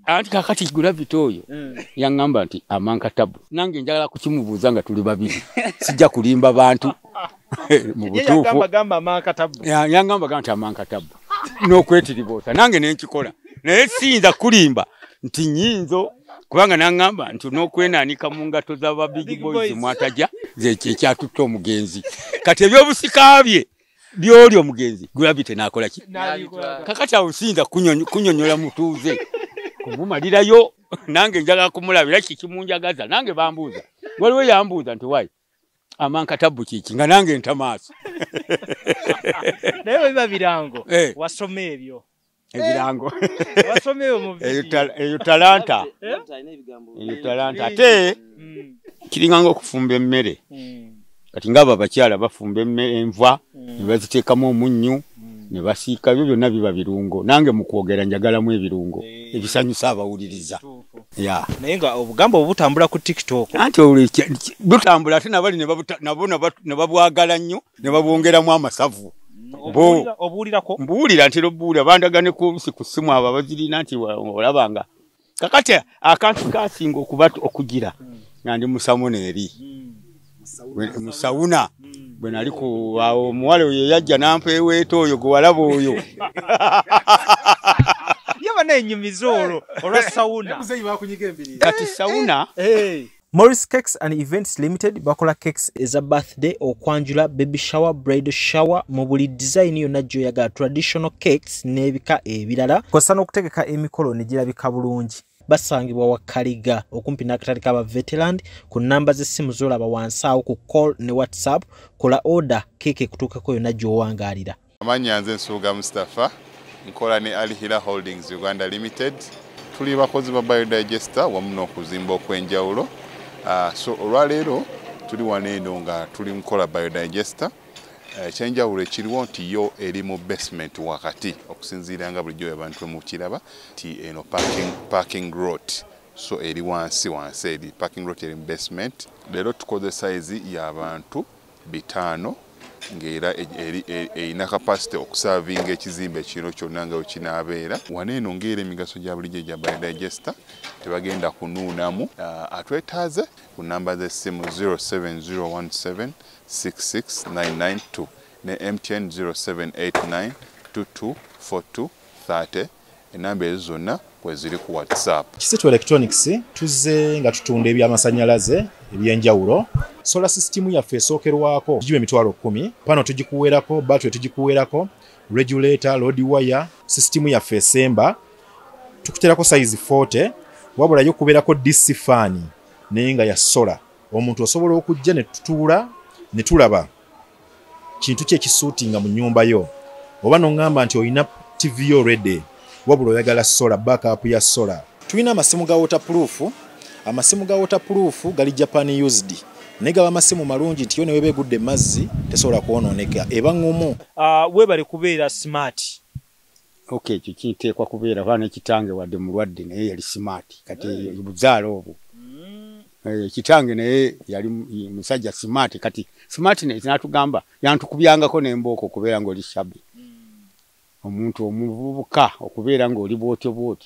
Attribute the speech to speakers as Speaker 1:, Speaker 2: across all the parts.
Speaker 1: Anti kakati gravity oyo yangamba nti amanka tabu nange njagala kukimubuuza nga tuli babiri sijja kulimba bantu mu butuufu
Speaker 2: gamba amanka tabu
Speaker 1: yangamba nti amanka tabu n'okwetiriboota nange nenkikola naye siyinza kulimba nti nyinzo kubanga nangamba nti n'okwenaanika mu ngato z'aba big boys mwataja zekyatutte omugenzi kati ebyobusika bye byoli omugenzi gravity n'akola ki kakati awo siyinza kunyonyola mutuuze kumumalirayo nange njagala kumulabira kikimunjagaza nange bambuuza waliwo yambuuza nti wayi amanka tabu kiki nga nange ntamaaso
Speaker 2: naye biba birango wasoma ebyo
Speaker 1: ebirango
Speaker 2: wasoma mu
Speaker 1: eyo talanta ate kiringanga okufumba emmere kati ngabo abakyala bafumba enva ne baziteekamu omunnyu ne basiika byo byonna biba birungo nange mu kwogera njagalamu ebirungo ebisanyusa abawuliriza
Speaker 2: naye nga obugamba obutambula ku TikTok
Speaker 1: anti butambula ate nabali ne babwagala nnyo ne babwongeramu amasavu
Speaker 2: obuulirako
Speaker 1: mbuulira nti obuulira bandagane ku simu abo abazirina nti olabanga kakati akantu kasinga okugira nga ndi musamuna eri musawuna bwe nali ku omuwala oyo yajja nampeeweeta oyo gwe walaba oyo
Speaker 2: yaba nenyumiza olwa sawuna
Speaker 1: kati sawuna
Speaker 2: Morris Cakes and Events Limited bakola cakes eza birthday okwanjula baby shower bridal shower mu buli design yonna gy'oyagala traditional cakes n'ebika ebirala kosa n'okutegeka emikolo ne girabika bulungi basangibwa wakaliga okumpi n'akatale k'aba veteran ku namba z'essimu z'olaba wansi awo ku call ne WhatsApp kola order keke kutuukako yonna gy'owangaalira.
Speaker 3: Amannya nze Nsuuga Mustafa nkola ne Alihira Holdings Uganda Limited tuli bakozi ba biodigester wamu n'okuzimba okwenjawulo. So olwaleero tuli waneeno nga tuli nkola biodigester ekyenjawulo ekiriwo nti yo eri mu basement wakati okusinziira nga bulijjo abantu mu kiraba ti eno parking lot so eri wansi eri parking lot eri mu basement leero tukoze size y'abantu 5 ng'era erina capacity okusavinga ekizimbe kino kyonna nga wekinaabeera waneeno ng'era emigaso gya bulijjo egya biodigester tebagenda kunuunamu atwetaaze ku namba z'essimu 07017669992 ne MTN 0789224230 enamba ezo zonna bwe ziri ku WhatsApp.
Speaker 4: Kisitu Electronics tuzze nga tutunda eby'amasannyalaze ebyenjawulo. Solar system yaffe esookerwako gibe emitwalo 10. Pano tugikuweerako, battery tugikuweerako, regulator, load wire, system yaffe esemba. Tukuterako size 40. Wabula yo kubeerako DC fan naye nga ya solar. Omuntu osobola okujja ne tutuula ne tulaba kintu kye kisuutinga mu nnyumba yo. Oba n'ongamba nti olina TV yo ready. Wabula oyagala solar backup ya solar. Tulina amasimu ga waterproof. Amasimu ga waterproof gali Japan used. Naye gaba amasimu malungi nti yo ne webeegudde mazzi tesobola kwonooneka. Eba ngumu.
Speaker 2: Webale kubeera smart.
Speaker 1: Okay, kiteekwa kubeera bana kitange wadde mulwadde naye yali smart kati buzaalo obwo. Kitange naye yali musajja smart kati smartness natugamba yantukubyangako n'embooko okubeera ng'oli shabbi. Omuntu omuvubuka okubeera ng'oli bwotyo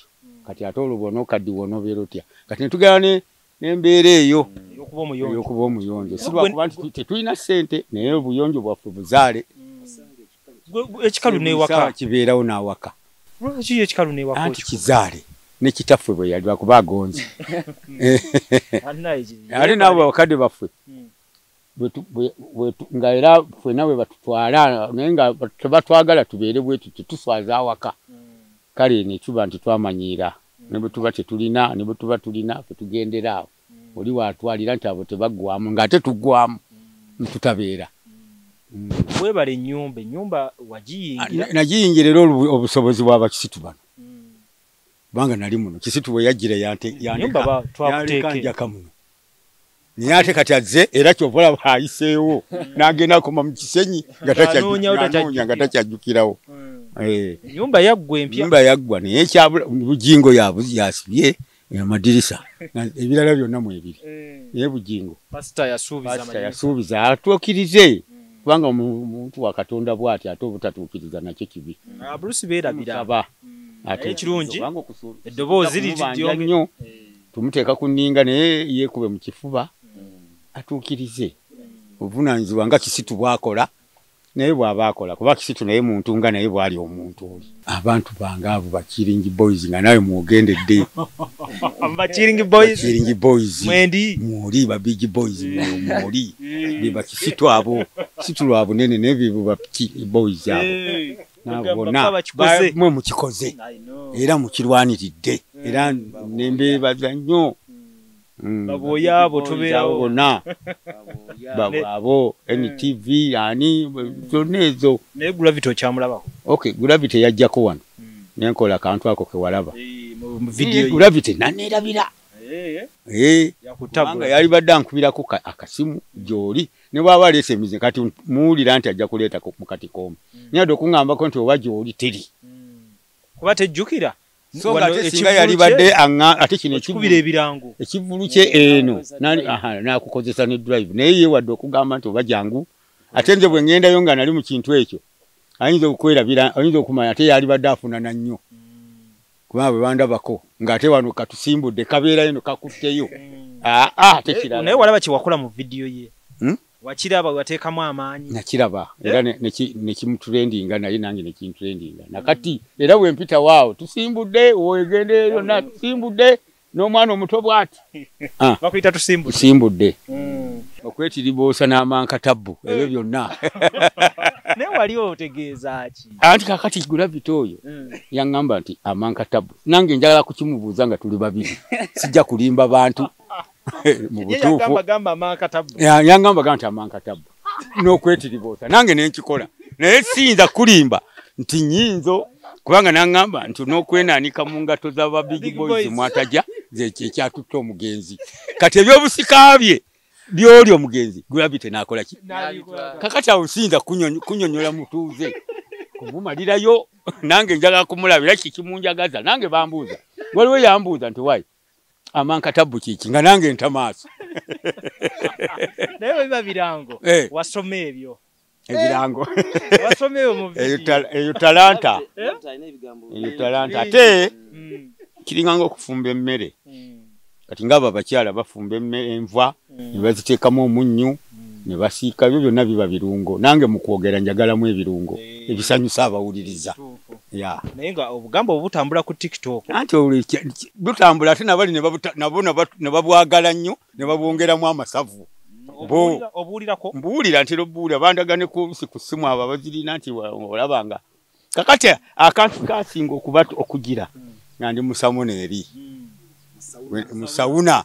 Speaker 1: kati ate olubona okaddi wonobeera otya kati netugala n'embeera eyo y'okuba omuyonjo sirwa kuba nti tetulina ssente naye obuyonjo bwaffe buzaale
Speaker 2: ekikalu n'ewaka
Speaker 1: kibeerawo n'awaka
Speaker 2: lwaki ekikalu n'ewaka
Speaker 1: anti kizaale ne kitaffe bwe yali lwakuba agonze ate nabo bakadde baffe nga era ffenna bwe batutwala naye nga tebatwagala tubeere bwetu tetuswaza awaka kale ne tuba nti twamanyiira ne bwe tuba tetulina ne bwe tuba tulina fe tugendera awo oli watwalira nti abo tebaggwamu ng'ate tuggwamu ntutabeera.
Speaker 2: Webale ennyumba wagiyingira
Speaker 1: nagiyingira era obusobozi bw'abakisitu bano kubanga nali muno kisitu bwe yajjira yanteeka muno naye ate kati azze era kyovola baayiseewo n'agenda akoma mu kisenyi nga takyajjukirawo.
Speaker 2: Ennyumba yaggwa empya.
Speaker 1: Ennyumba yaggwa naye bugingo yasibye amadirisa ebirala byonna mwebiri naye bugingo
Speaker 2: pasita
Speaker 1: yasuubiza atuukirize kubanga omuntu wa Katonda bw'ati ate obutatuukiriza nakyo kibi.
Speaker 2: Bruce beerabira ate kirungi
Speaker 1: eddoboozi nnyo tumuteeka ku nninga naye yeekube mu kifuba atuukirize obuvunaanyizibwa nga Kisitu bwakola naye bw'aba akola kuba Kisitu naye muntu nga naye bw'ali omuntu oli abantu bange abo bakiringi boys nga nawe mwogendedde bakiringi boys mwoli ba big boys mwoli biba Kisitu abo Kisitu lwa bunene n'ebyo ba boys abo nabona mwe mukikoze era mukirwaniridde era nembeebaza nnyo
Speaker 2: baboyabo tubeerawo
Speaker 1: bonna abo NTV ani zonezo
Speaker 2: naye Gravity okyamulabako
Speaker 1: okay Gravity yajjako wano nenkola akantu ako kewalaba
Speaker 2: mu video
Speaker 1: Gravity naneerabira yakutanga yali badde ankubirako akasimu gyoli ne bwaba aleese emize kati muwulira nti ajja kuleeta mu katikomu nyadde okuŋŋambako nti oba gyoli teri
Speaker 2: kuba tejjukira
Speaker 1: so ngate singa yali badde ate kino
Speaker 2: ekikubira ebirango
Speaker 1: ekivulu kye eno nakukozesa ne drive naye yewadde okugamba nti oba jangu ate nze bwe ŋŋendayo nga nali mu kintu ekyo ayinza okwerabira ayinza okumanya ate yali badde afunana nnyo kuba bwe bandabako ng'ate wano katusimbudde kabeerayo no kakutteyo tekirala
Speaker 2: naye walaba kye wakola mu vidiyo ye wakiraba wateekamu amaanyi
Speaker 1: nakiraba era nekimutulendinga naye nange nekintulendinga nakati era bwe mpita waawo tusimbudde wegende yonna tusimbudde n'omwana omuto bw'ati
Speaker 2: bakuyita
Speaker 1: tusimbudde okwetiriboosa n'amankatabbu ebyo byonna
Speaker 2: naye wali otegeeza ki
Speaker 1: anti kakati Gravity oyo yaŋŋamba nti amankatabbu nange njagala kukimubuuza nga tuli babiri sijja kulimba bantu mu butuufu yaŋŋamba nti amankatabbu n'okwetiriboosa nange nenkikola naye siyinza kulimba nti nyinzo kubanga naŋŋamba nti n'okwenaanika mu ngato z'aba big boys mwatajja zekyatutte omugenzi kati ebyobusika bye byoli omugenzi Gravity n'akola ki kakati awo siyinza kunyonyola mutuuze kumumalirayo nange njagala kumulabira kikimunjagaza nange bambuuza waliwo yambuuza nti wayi amankatabbu kiki nga nange ntamaaso
Speaker 2: naye biba birango wasoma ebyo
Speaker 1: ebirango
Speaker 2: wasomeyo mu
Speaker 1: eyo talanta ate kiringanga okufumba emmere kati ngabo abakyala bafumba enva ne baziteekamu omunnyu ne basiika byo byonna biba birungo nange mu kwogera njagalamu ebirungo ebisanyusa abawuliriza
Speaker 2: naye nga obugamba obutambula ku TikTok
Speaker 1: anti butambula ate nabali ne babwagala nnyo ne babwongeramu amasavu
Speaker 2: obuulirako
Speaker 1: mbuwulira ntera obuwulira bandagane ku ssimu abo abazirina nti olabanga kakati akantu kasinga okugira nga ndi musamuna eri musawuna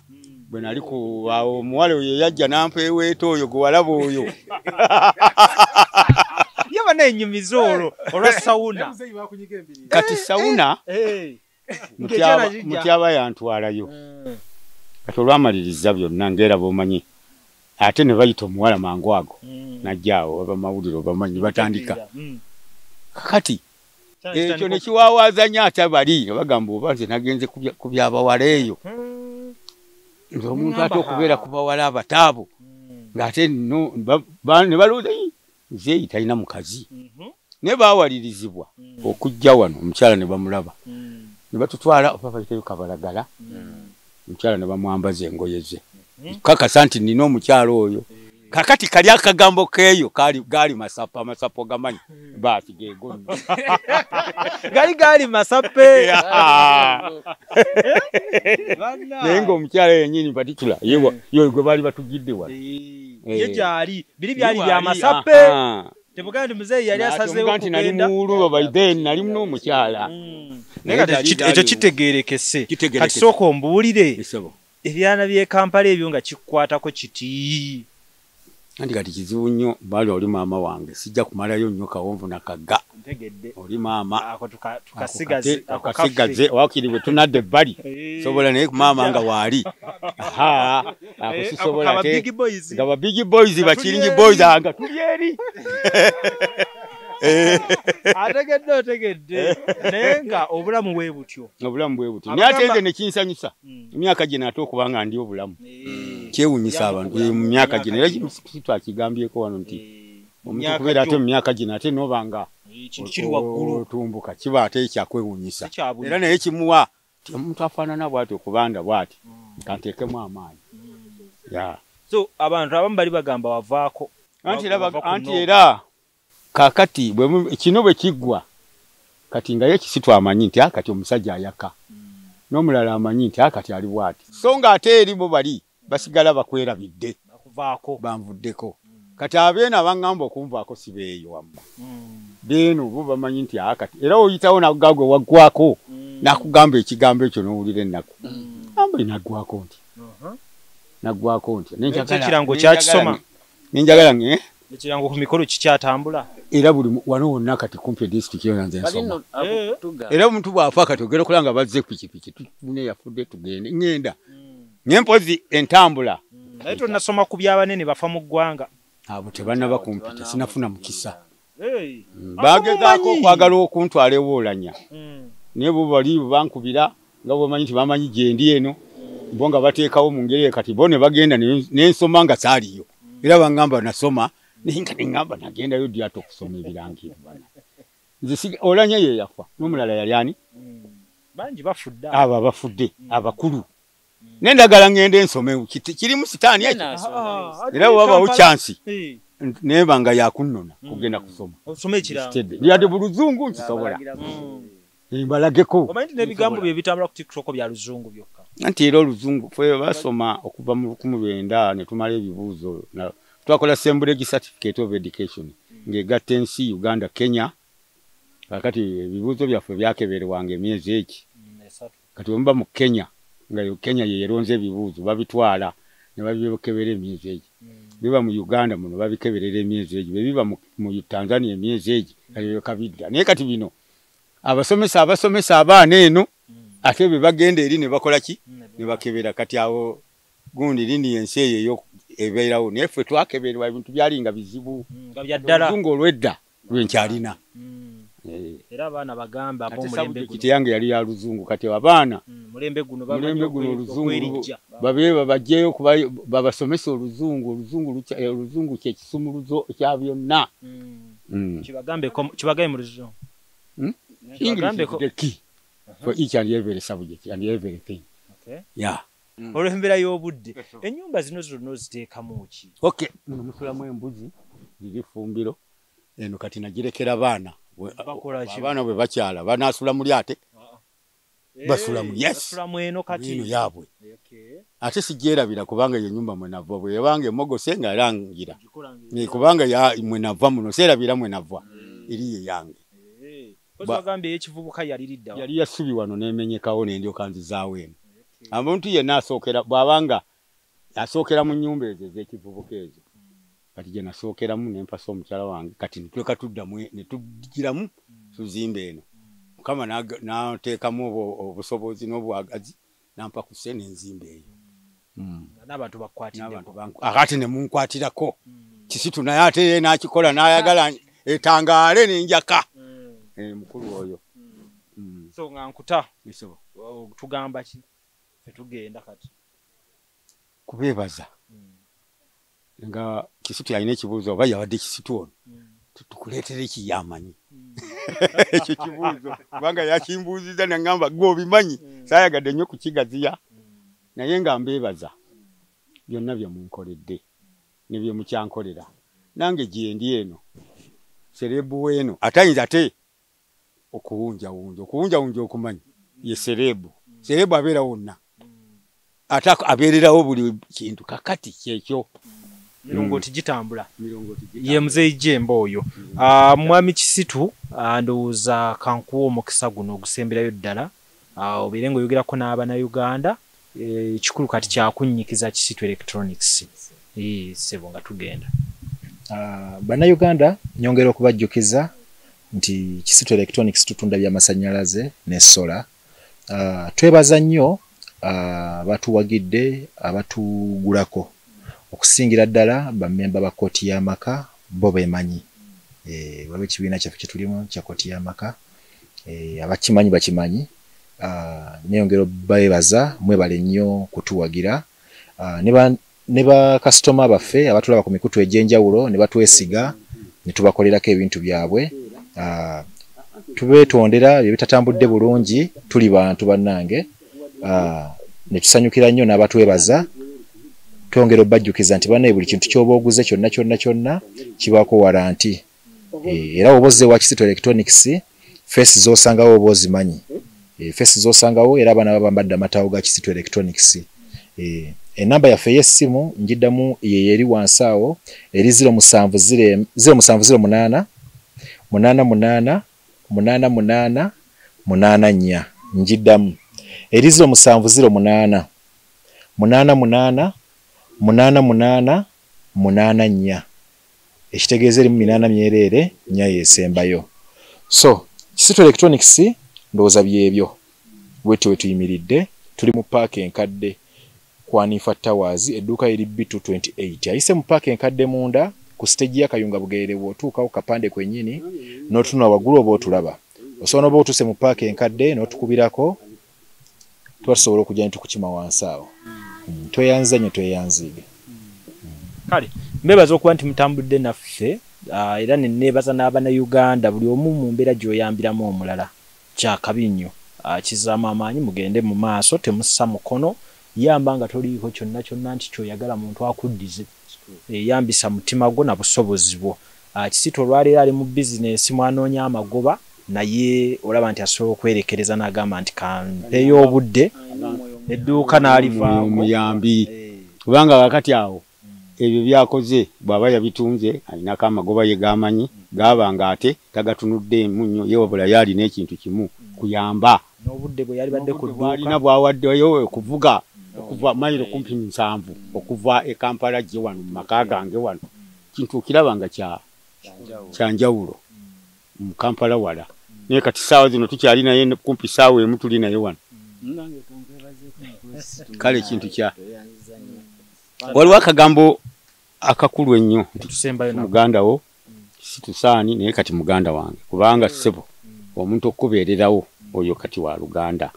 Speaker 1: bwe nali ku omuwala oyo yajja nampeeweeta oyo gwe walaba oyo
Speaker 2: yaba nenyumiza olwa sawuna
Speaker 1: kati sawuna mutyaba yantwalayo kati olwamaliriza byonna ngeeraba omanyi ate ne bayita omuwala mangu ago najjaawo abamawulire obamanyi batandika kakati ekyo nekiwawaaza nnyo ate bali nga bagamba oba nze nagenze ku byabawala eyo nze omuntu ate okubeera ku bawala abataabo ng'ate ne balowooza nze talina mukazi naye baawalirizibwa okujja wano omukyala ne bamulaba ne batutwala oba bayitayo kabalagala omukyala ne bamwambaza engoye ze kakasa nti nina omukyala oyo kakati kali akagambo keeyo gaali masapo gamanyi baati geegonna
Speaker 2: gaali masape
Speaker 1: naye ng'omukyala yennyini patitula yo gwe baali batugidde wano
Speaker 2: ye gyali biri byali bya masape tebugamba nti muzeeyi yali asazeewo
Speaker 1: nti nali muwulu babaideni nali munomukyala
Speaker 2: ekyo kitegeerekese kati sooka ombuulire ebyana by'e Kampala ebyo nga kikwatako kiti
Speaker 1: anti kati kizibu nnyo baali oli maama wange sijja kumalayo nnyo kawonvu nakagga oli maama akasigaze wakiri bwe tunadde ebbali sobola naye maama nga waali akusisobola nga ba big boys bakiringi boys nga tuli eri
Speaker 2: otegedde naye nga obulamu bwe butyo
Speaker 1: naye ate nze nekinsanyusa emyaka gye nate okuba nga ndi obulamu kyewunyisa abantu mu myaka gye era kitwakigambyeko wano nti omuntu okubeera ate mu myaka gye nate noba nga
Speaker 2: Kintu kiri waggulu.
Speaker 1: Tumbuka kiba ate ekyakwewunyisa. Era naye kimuwa omuntu afaanana bw'ati okubanda bw'ati kanteekemu amaanyi.
Speaker 2: So abantu abamu bali bagamba wavaako.
Speaker 1: Anti era kakati kino bwe kiggwa kati nga yekisitu amanyi nti akati omusajja ayaka. N'omulala amanyi nti akati ali bw'ati. So nga ate eri bo bali basigala bakwerabidde.
Speaker 2: Bakuvaako.
Speaker 1: Banvuddeko. Kati abeena abangamba okunvaako sibeeyo wamma. Beeno bo bamanyi nti akati. Era oyitawo nagagwe waggwako. Nakugamba ekigambo ekyo n'owulira ennaku. Amba inaggwako nti. Naggwako nti.
Speaker 2: Ekirango kyakisoma.
Speaker 1: Ninjagala
Speaker 2: ekirango ku mikolo kikyatambula.
Speaker 1: Era buli wano wonna kati kumpi district yo nanze nsoma. Era omuntu bw'afa kati ogera okulanga bazze pikipiki tune yafudde tugende ngenda. Nyempozi entambula.
Speaker 2: Naye tunasoma ku by'abanene bafa mu ggwanga.
Speaker 1: Abo tebannaba kumpita sinafuna mukisa. Bagezaako okwagala okuntwala ewolanya. Naye bo bali bankubira nga bwomanyi nti bamanyi gye ndi eno. Bo nga bateekawo mu ngeri kati bo ne bagenda n'ensoma nga saaliyo. Era bangamba nasoma ninga ningamba nagendayo dyato okusoma ebirangiro bana. Nze olanya ye yafa n'omulala yali ani?
Speaker 2: Bangi bafudde.
Speaker 1: Aba bafudde abakulu. Nendagala ngende nsome kirimu sitaani ekyo. Era wabawo chance. Neba nga yakunnona kugenda kusoma.
Speaker 2: Osome ekiranga.
Speaker 1: Yade buluzungu nkisobola. Imbalageko.
Speaker 2: Omanyi n'ebigambo bye bitambula ku TikTok bya luzungu byokka.
Speaker 1: Anti era oluzungu fwe basoma okuva mu 19 ne tumala ebibuuzo. Twakola Assembly Certificate of Education. Ngegatta ensi Uganda, Kenya. Kakati ebibuuzo byaffe byakeberwanga emyezi eki. Kati omba mu Kenya. Nga Kenya ye yeronze ebibuuzo babitwala ne babikebera emyezi egi. Biba mu Uganda muno babikeberera emyezi egi. Biba mu Tanzania emyezi egi. Kaliyo kabidda. Naye kati bino abasomesa abaana eno ate be bagenda eri ne bakola ki? Ne bakebera kati awo gundi lindi ensi eyo ebeerawo. Naye ffe twakeberwa ebintu byalinga bizibu.
Speaker 2: Nga bya ddala.
Speaker 1: Oluzungu olwedda lwenkyalina.
Speaker 2: Era abaana bagamba abo mulembe
Speaker 1: guno. Kiti yange yali ya luzungu kati abaana.
Speaker 2: Mulembe guno
Speaker 1: oluzungu. Babeeba bajjeyo babasomesa oluzungu kye kisumuluzo kya byonna.
Speaker 2: Kibagambe mu luzungu.
Speaker 1: English is the key for each and every subject and everything.
Speaker 2: Okay.
Speaker 1: Yeah.
Speaker 2: Olwembera y'obudde. Enyumba zino zonna ziteekamu ki?
Speaker 1: Okay. Musulamu emboozi ziri fumbiro. Eno kati nagirekera baana. Abaana bwe bakyala banaasula mu lyate. Basula mu yes.
Speaker 2: Basula mu eno kati.
Speaker 1: Eno yaabwe. Okay. Ate sigyerabira kubanga ye nyumba mwe nava bwe yabange mogose nga alangira. Ni kubanga ya mwe nava muno serabira mwe nava. Iri yange.
Speaker 2: Bagambe ekivubuka yaliridda.
Speaker 1: Yali yasubi wano nemenyekawo nendyo kanzizaawo eno. Abantu ye nasookera bwabanga asookera mu nyumba ezo ez'ekivubuka ezo. Kati je nasookeramu nempasa omukyala wange kati nitweka tuddamu ne tugiramu tuzimbe eno. Mukama nateekamu obusobozi n'obwagazi nampa ku ssene enzimbe eyo.
Speaker 2: N'abantu bakwatidde.
Speaker 1: Akati ne munkwatirako. Kisitu naye ate ye n'akikola n'ayagala etangaale n'enjaka. Mukulu oyo.
Speaker 2: So nga nkuta. Iso. Tugamba ki? Fetugenda kati.
Speaker 1: Kubebaza. Nga kisitu yalina ekibuuzo oba yawadde kisitu ono. Tukuleetere ekiyamanyi. Ekyo kibuuzo. Kubanga yakimbuuziza nangamba gwe obimanyi. Saayagadde nnyo kukigaziya. Naye nga mbebaza. Byonna bye munkoledde. Ne bye mukyankolera. Nange gye ndi eno. Serebu weno. Atayinza ate. Okuwunja okumanyi ye serebu abeera wonna ate abeererawo buli kintu kakati kyekyo
Speaker 2: milongoti gitambula ye Mzee Jemba oyo mwami Kisitu ndowooza kankuwa omukisa guno ogusemberayo ddala obeere ng'oyogerako n'abaana Uganda ekikulu kati kyakunnyikiza Kisitu Electronics sebo nga tugenda
Speaker 4: bana Uganda nyongera okubajjukiza nti Kisitu Electronics tutunda by'amasannyalaze ne sola. Twebaza nnyo batuwagidde abatugulako okusingira ddala bammemba ba kkooti y'amaka bo beemanyi. Waliwo ekibiina kyaffe kye tulimu kya kkooti y'amaka abakimanyi bakimanyi. Neyongera beebaza mwebale nnyo kutuwagira ne ba kasitoma baffe abatulaba ku mikutu egy'enjawulo ne batwesiga ne tubakolerako ebintu byabwe. tubeetondera ebitatambudde bulungi tuli bantu bannange ne tusanyukira nnyo n'abatwebaza twongera obajjukiza nti bannaye buli kintu ky'oba oguze kyonna kibaako waranti era obozze wa Kizito Electronics face z'osangawo oba ozimanyi face z'osangawo era abaana baba bambadde amataawo ga Kizito Electronics enamba yaffe y'essimu njiddamu eri wansi awo eri 0708 88 njiddamu eri 0708 88 ekitegeeza erimu 8 myerere nya yesembayo. So Kizito Electronics ndowooza byebyo bwetyo tuyimiridde tuli mu paaka enkadde kwa Nifa Towers edduuka eri B228 ayise mu paaka enkadde munda ku stage ya Kayunga Bugerere bw'otuukawo kapande kwennyini n'otunula waggulu oba otulaba osobola oba otuse mu paaka enkadde n'otukubirako tubasobola okujja ne tukukima wansi awo tweyanzanye tweyanziige.
Speaker 2: Kale mbebaza okuba nti mutambudde naffe era neneebaza n'Abannayuganda buli omu mu mbeera gy'oyambiramu omulala kyakabi nnyo kizaamu amaanyi mugende mu maaso temussa mukono yamba nga toliiko kyonna nti kyoyagala muntu akuddize yambisa mutima gwo na busobozi bwo. Kizito olwaleero ali mu bizinesi mwanoonya amagoba naye olaba nti asobola okwerekereza n'agamba nti kampeeyo obudde edduuka n'alivaako
Speaker 1: omuyambi kubanga kakati awo ebyo byakoze bw'aba yabitunze alinako amagoba ye gamanyi gabanga ate tagatunudde munnyo yewabula yalina ekintu kimu kuyamba
Speaker 2: n'obudde bwe yali badde ku dduuka
Speaker 1: alina bwawaddeyo okuvuga okuva mayiro kumpi 7 okuva e Kampala gye wano mu maka gange wano kintu okirabanga kyanjawulo mu Kampala wala naye kati saawa zino tukyali naye kumpi saawa emu tuli naye wano kale kintu kya waliwo akagambo akakulu ennyo muganda wo situsaani naye kati muganda wange kubanga ssebo omuntu okubeererawo oyo kati wa Luganda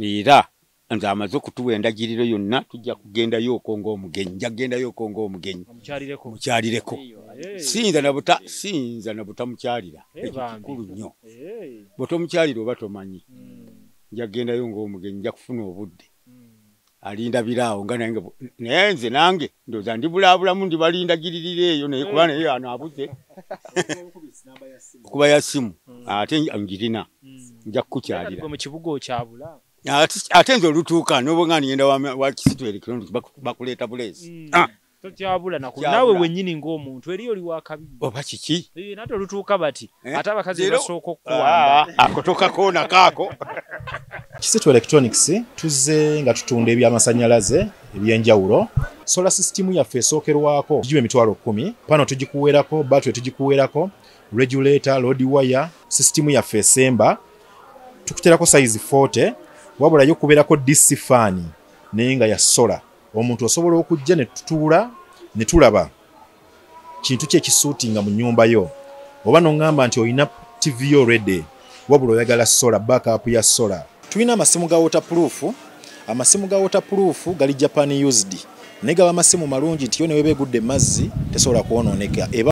Speaker 1: era nze amaze okutuwa endagiriro yonna tujja kugendayo okongo omugenyi nja kugendayo okongo omugenyi mukyalireko siyinza na buta mukyalira ekikulu nnyo bw'otomukyalira oba tomanyi nja kugendayo ng'omugenyi nja kufuna obudde alindabiraawo nga naye nze nange ndowooza ndibulaabulamu ndibalindagiririra eyo naye kuba naye anaabuze okuba ya simu ate ngirina nja kukukyalira
Speaker 2: mu kibuga okyabula
Speaker 1: ate nze olutuuka n'obanga nigenda wa Kizito Electronics bakuleeta buleezi
Speaker 2: tokyabula nawe wennyini ng'omuntu eri oli wakabi
Speaker 1: oba kiki
Speaker 2: nate olutuuka bati ate abakazi basooka okuwamba
Speaker 1: akotokakona kaako.
Speaker 4: Kizito Electronics tuzze nga tutunda ebyamasannyalaze ebyenjawulo. Solar system yaffe esookerwako gibe emitwalo 10 pano tugikuweerako battery tugikuweerako regulator load wire system yaffe esemba tukuterako size 40 wabula yo kubeerako DC fan naye nga ya solar omuntu osobola okujja ne tutuula ne tulaba kintu kye kisuutinga mu nnyumba yo oba n'ongamba nti olina TV yo ready wabula oyagala solar backup ya solar. Tulina amasimu ga waterproof. Amasimu ga waterproof gali Japan used naye gaba amasimu malungi nti yo ne webeegudde mazzi tesobola kwonooneka.